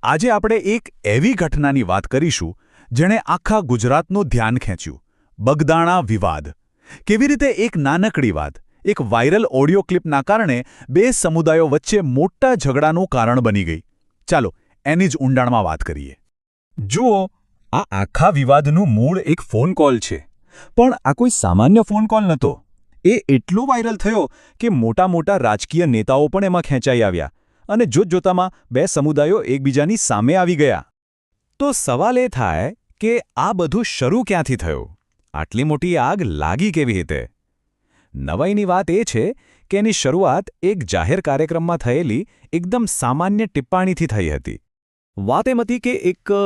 આજે આપણે એક એવી ઘટનાની વાત કરીશું જેણે આખા ગુજરાતનું ધ્યાન ખેંચ્યું. બગદાણા વિવાદ. કેવી રીતે એક નાનકડી વાત, એક વાયરલ ઓડિયો ક્લિપના કારણે બે સમુદાયો વચ્ચે મોટા ઝઘડાનું કારણ બની ગઈ. ચાલો એની જ ઊંડાણમાં વાત કરીએ. જુઓ, આ આખા વિવાદનું મૂળ એક ફોન કોલ છે. પણ આ કોઈ સામાન્ય ફોન કોલ નહોતો. એ એટલો વાયરલ થયો કે મોટા મોટા રાજકીય નેતાઓ પણ એમાં ખેંચાઈ આવ્યા અને જોતજોતામાં બે સમુદાયો એકબીજાની સામે આવી ગયા. તો સવાલ એ થાય કે આ બધું શરૂ ક્યાંથી થયું? આટલી મોટી આગ લાગી કેવી રીતે? નવાઈની વાત એ છે કે એની શરૂઆત એક જાહેર કાર્યક્રમમાં થયેલી એકદમ સામાન્ય ટિપ્પાણીથી થઈ હતી. વાત એમ હતી કે એક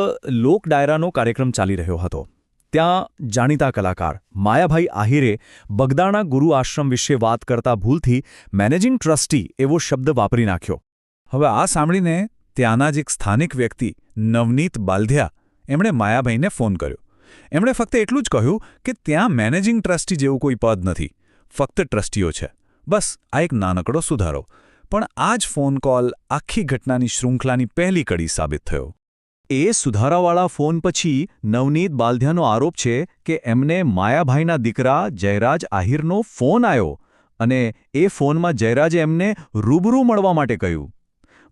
લોક ડાયરાનો કાર્યક્રમ ચાલી રહ્યો હતો. ત્યાં જાણીતા કલાકાર માયાભાઈ આહિરે બગદાણા ગુરુ આશ્રમ વિશે વાત કરતા ભૂલથી મેનેજિંગ ટ્રસ્ટી એવો શબ્દ વાપરી નાખ્યો. હવે આ સાંભળીને ત્યાંના જ એક સ્થાનિક વ્યક્તિ નવનીત બાલધિયા એમણે માયાભાઈને ફોન કર્યો. એમણે ફક્ત એટલું જ કહ્યું કે ત્યાં મેનેજિંગ ટ્રસ્ટી જેવું કોઈ પદ નથી, ફક્ત ટ્રસ્ટીઓ છે. બસ આ એક નાનકડો સુધારો. પણ આ જ ફોન કોલ આખી ઘટનાની શૃંખલાની પહેલી કડી સાબિત થયો. એ સુધારાવાળા ફોન પછી નવનીત બાલધિયાનો આરોપ છે કે એમને માયાભાઈના દીકરા જયરાજ આહિરનો ફોન આવ્યો અને એ ફોનમાં જયરાજે એમને રૂબરૂ મળવા માટે કહ્યું.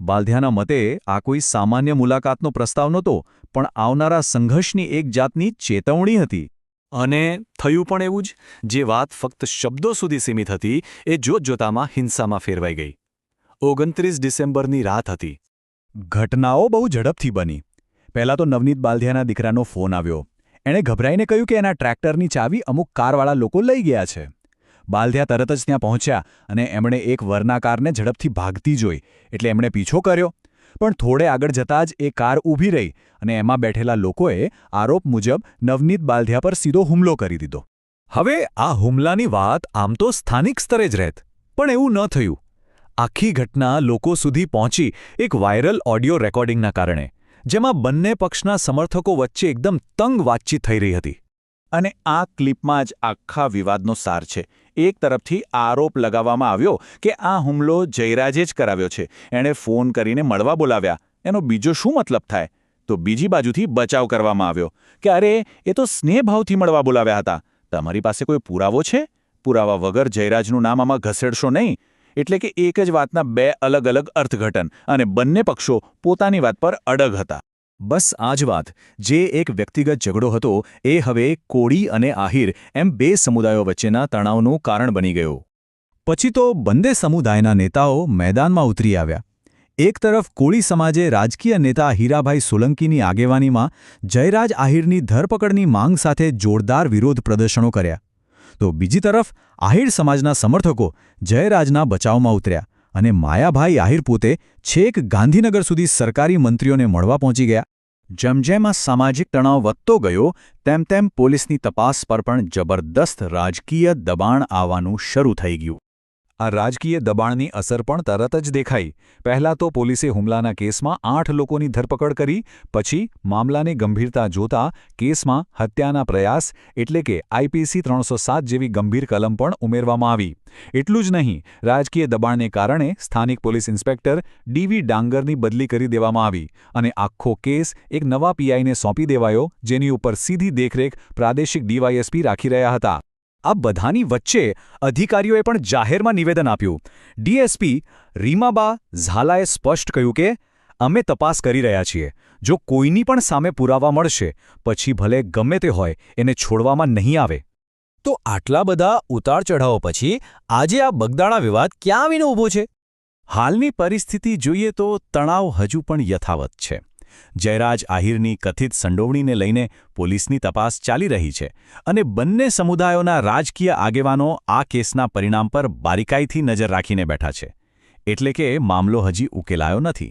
બાલધિયાના મતે આ કોઈ સામાન્ય મુલાકાતનો પ્રસ્તાવ નહોતો, પણ આવનારા સંઘર્ષની એક જાતની ચેતવણી હતી. અને થયું પણ એવું જ. જે વાત ફક્ત શબ્દો સુધી સીમિત હતી એ જોતજોતામાં હિંસામાં ફેરવાઈ ગઈ. 29 ડિસેમ્બરની રાત હતી. ઘટનાઓ બહુ ઝડપથી બની. પહેલાં તો નવનીત બાલધિયાના દીકરાનો ફોન આવ્યો. એણે ગભરાઈને કહ્યું કે એના ટ્રેક્ટરની ચાવી અમુક કારવાળા લોકો લઈ ગયા છે. બાલધિયા તરત જ ત્યાં પહોંચ્યા અને એમણે એક વરના કારને ઝડપથી ભાગતી જોઈ એટલે એમણે પીછો કર્યો. પણ થોડે આગળ જતાં જ એ કાર ઊભી રહી અને એમાં બેઠેલા લોકોએ આરોપ મુજબ નવનીત બાલધિયા પર સીધો હુમલો કરી દીધો. હવે આ હુમલાની વાત આમ તો સ્થાનિક સ્તરે જ રહેત, પણ એવું ન થયું. આખી ઘટના લોકો સુધી પહોંચી એક વાયરલ ઓડિયો રેકોર્ડિંગના કારણે, જેમાં બંને પક્ષના સમર્થકો વચ્ચે એકદમ તંગ વાતચીત થઈ રહી હતી. અને આ ક્લિપમાં જ આખા વિવાદનો સાર છે. એક તરફથી આરોપ લગાવવામાં આવ્યો કે આ હુમલો જયરાજે જ કરાવ્યો છે, એણે ફોન કરીને મળવા બોલાવ્યા. એનો બીજો શું મતલબ થાય? તો બીજી બાજુથી બચાવ કરવામાં આવ્યો કે અરે એ તો સ્નેહભાવથી મળવા બોલાવ્યા હતા. તમારી પાસે કોઈ પુરાવો છે? પુરાવા વગર જયરાજનું નામ આમાં ઘસેડશો નહીં. એટલે કે એક જ વાતના બે અલગ અલગ અર્થઘટન અને બંને પક્ષો પોતાની વાત પર અડગ હતા. બસ આ જ વાત. જે એક વ્યક્તિગત ઝઘડો હતો એ હવે કોળી અને આહિર એમ બે સમુદાયો વચ્ચેના તણાવનું કારણ બની ગયો. પછી તો બંને સમુદાયના નેતાઓ મેદાનમાં ઉતરી આવ્યા. એક તરફ કોળી સમાજે રાજકીય નેતા હીરાભાઈ સોલંકીની આગેવાનીમાં જયરાજ આહિરની ધરપકડની માંગ સાથે જોરદાર વિરોધ પ્રદર્શનો કર્યા. તો બીજી તરફ આહિર સમાજના સમર્થકો જયરાજના બચાવમાં ઉતર્યા અને માયાભાઈ આહિર પોતે છેક ગાંધીનગર સુધી સરકારી મંત્રીઓને મળવા પહોંચી ગયા. જેમ જેમ આ સામાજિક તણાવ વધતો ગયો તેમ તેમ પોલીસની તપાસ પર પણ જબરદસ્ત રાજકીય દબાણ આવવાનું શરૂ થઈ ગયું. આ રાજકીય દબાણની અસર પણ તરત જ દેખાઈ. પહેલાં તો પોલીસે હુમલાના કેસમાં 8 લોકોની ધરપકડ કરી. પછી મામલાની ગંભીરતા જોતા કેસમાં હત્યાના પ્રયાસ એટલે કે આઈપીસી 307 જેવી ગંભીર કલમ પણ ઉમેરવામાં આવી. એટલું જ નહીં, રાજકીય દબાણને કારણે સ્થાનિક પોલીસ ઇન્સ્પેક્ટર ડીવી ડાંગરની બદલી કરી દેવામાં આવી અને આખો કેસ એક નવા પીઆઈને સોંપી દેવાયો, જેની ઉપર સીધી દેખરેખ પ્રાદેશિક ડીવાયએસપી રાખી રહ્યા હતા. આ બધાની વચ્ચે અધિકારીઓએ પણ જાહેરમાં નિવેદન આપ્યું. ડીએસપી રીમાબા ઝાલાએ સ્પષ્ટ કહ્યું કે અમે તપાસ કરી રહ્યા છીએ. જો કોઈની પણ સામે પુરાવા મળશે, પછી ભલે ગમે તે હોય, એને છોડવામાં નહીં આવે. તો આટલા બધા ઉતાર ચઢાવો પછી આજે આ બગદાણા વિવાદ ક્યાં આવીને ઊભો છે? હાલની પરિસ્થિતિ જોઈએ તો તણાવ હજુ પણ યથાવત છે. જયરાજ આહિરની કથિત સંડોવણીને લઈને પોલીસની તપાસ ચાલી રહી છે અને બંને સમુદાયોના રાજકીય આગેવાનો આ કેસના પરિણામ પર બારીકાઈથી નજર રાખીને બેઠા છે. એટલે કે મામલો હજી ઉકેલાયો નથી.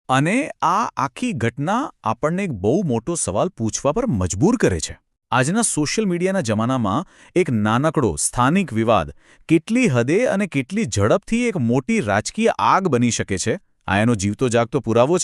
અને આ આખી ઘટના આપણને એક બહુ મોટો સવાલ પૂછવા પર મજબૂર કરે છે. આજના સોશિયલ મીડિયાના જમાનામાં એક નાનકડો સ્થાનિક વિવાદ કેટલી હદે અને કેટલી ઝડપથી એક મોટી રાજકીય આગ બની શકે છે, આ એનો જીવતો જાગતો પુરાવો છે.